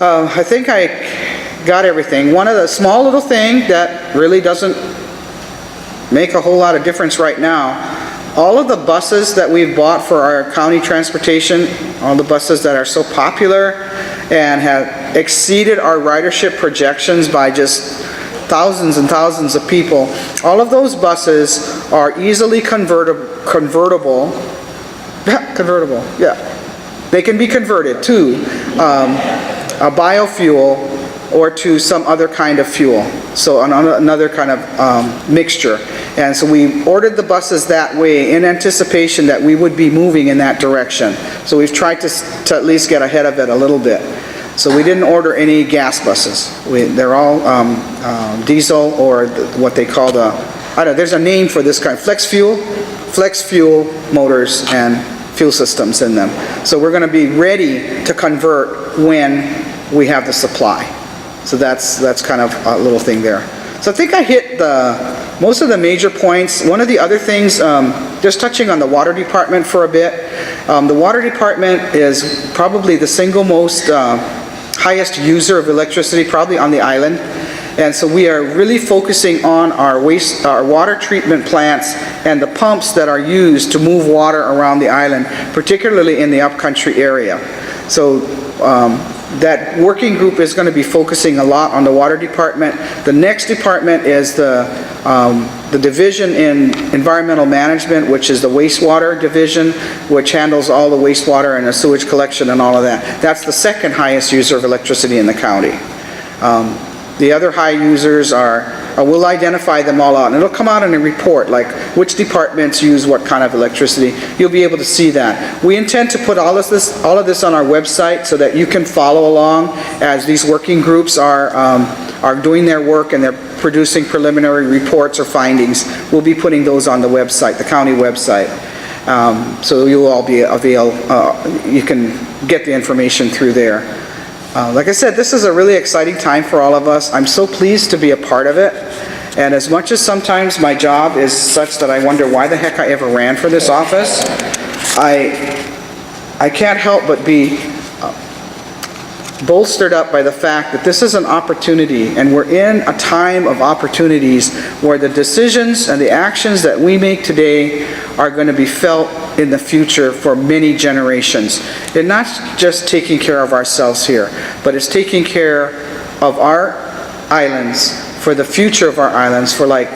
I think I got everything. One of the small little thing that really doesn't make a whole lot of difference right now, all of the buses that we've bought for our county transportation, all the buses that are so popular and have exceeded our ridership projections by just thousands and thousands of people, all of those buses are easily convertible, yeah. They can be converted to a biofuel or to some other kind of fuel, so another kind of mixture. And so we ordered the buses that way in anticipation that we would be moving in that direction. So we've tried to at least get ahead of it a little bit. So we didn't order any gas buses. They're all diesel, or what they call there's a name for this kind, flex fuel motors and fuel systems in them. So we're going to be ready to convert when we have the supply. So that's kind of a little thing there. So I think I hit most of the major points. One of the other things, just touching on the water department for a bit. The water department is probably the single most highest user of electricity probably on the island. And so we are really focusing on our water treatment plants and the pumps that are used to move water around the island, particularly in the upcountry area. So that working group is going to be focusing a lot on the water department. The next department is the division in environmental management, which is the wastewater division, which handles all the wastewater and the sewage collection and all of that. That's the second highest user of electricity in the county. The other high users we'll identify them all out, and it'll come out in a report, like which departments use what kind of electricity. You'll be able to see that. We intend to put all of this on our website so that you can follow along as these working groups are doing their work and they're producing preliminary reports or findings. We'll be putting those on the website, the county website. So you'll all be you can get the information through there. Like I said, this is a really exciting time for all of us. I'm so pleased to be a part of it. And as much as sometimes my job is such that I wonder why the heck I ever ran for this office, I can't help but be bolstered up by the fact that this is an opportunity, and we're in a time of opportunities where the decisions and the actions that we make today are going to be felt in the future for many generations. And not just taking care of ourselves here, but it's taking care of our islands, for the future of our islands, for, like,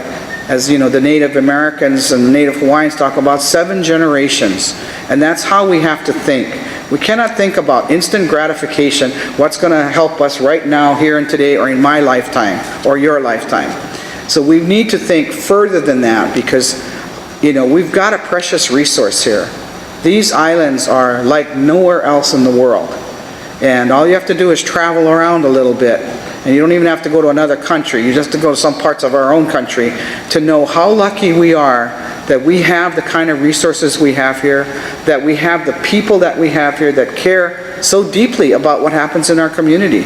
as you know, the Native Americans and the Native Hawaiians talk about, 7 generations. And that's how we have to think. We cannot think about instant gratification, what's going to help us right now, here and today, or in my lifetime, or your lifetime. So we need to think further than that, because, you know, we've got a precious resource here. These islands are like nowhere else in the world. And all you have to do is travel around a little bit. And you don't even have to go to another country. You just have to go to some parts of our own country to know how lucky we are that we have the kind of resources we have here, that we have the people that we have here that care so deeply about what happens in our community.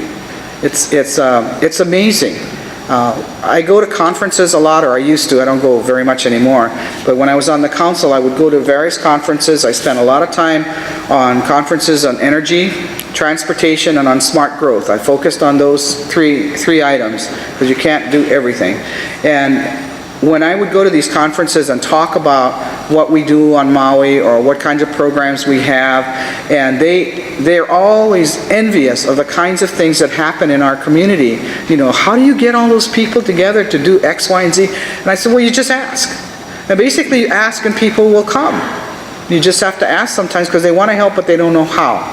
It's amazing. I go to conferences a lot, or I used to. I don't go very much anymore. But when I was on the council, I would go to various conferences. I spent a lot of time on conferences on energy, transportation, and on smart growth. I focused on those three items, because you can't do everything. And when I would go to these conferences and talk about what we do on Maui or what kinds of programs we have, and they're always envious of the kinds of things that happen in our community. You know, how do you get all those people together to do X, Y, and Z? And I said, well, you just ask. And basically you ask and people will come. You just have to ask sometimes because they want to help but they don't know how.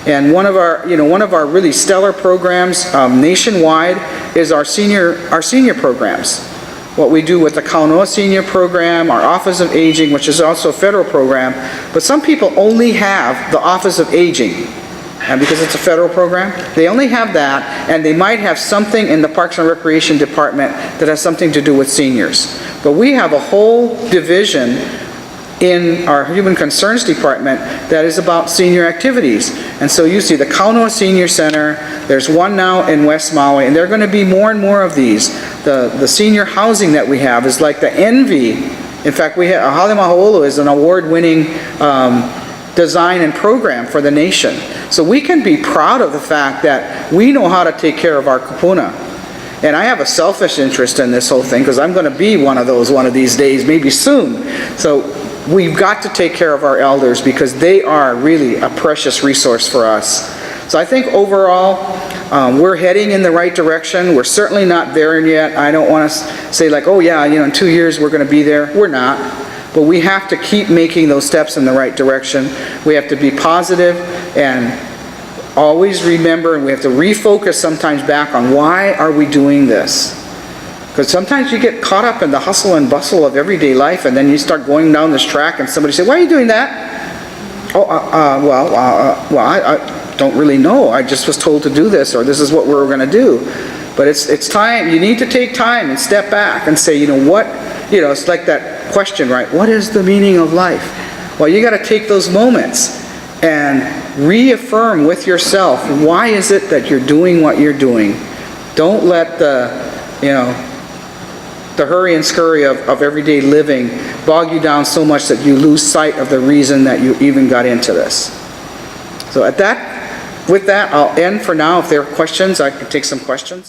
And one of our really stellar programs nationwide is our senior programs. What we do with the Kaunoa Senior Program, our Office of Aging, which is also a federal program, but some people only have the Office of Aging. And because it's a federal program, they only have that, and they might have something in the Parks and Recreation Department that has something to do with seniors. But we have a whole division in our Human Concerns Department that is about senior activities. And so you see the Kaunoa Senior Center, there's one now in West Maui, and there are going to be more and more of these. The senior housing that we have is like the envy. In fact, Hale Maho'olu is an award-winning design and program for the nation. So we can be proud of the fact that we know how to take care of our kupuna. And I have a selfish interest in this whole thing because I'm going to be one of these days, maybe soon. So we've got to take care of our elders because they are really a precious resource for us. So I think overall, we're heading in the right direction. We're certainly not there yet. I don't want to say like, oh yeah, in 2 years we're going to be there. We're not. But we have to keep making those steps in the right direction. We have to be positive and always remember, and we have to refocus sometimes back on why are we doing this? Because sometimes you get caught up in the hustle and bustle of everyday life, and then you start going down this track and somebody says, why are you doing that? Oh, I don't really know. I just was told to do this, or this is what we're going to do. But it's time. You need to take time and step back and say, what? It's like that question, right? What is the meaning of life? Well, you got to take those moments and reaffirm with yourself, why is it that you're doing what you're doing? Don't let the hurry and scurry of everyday living bog you down so much that you lose sight of the reason that you even got into this. So with that, I'll end for now. If there are questions, I can take some questions.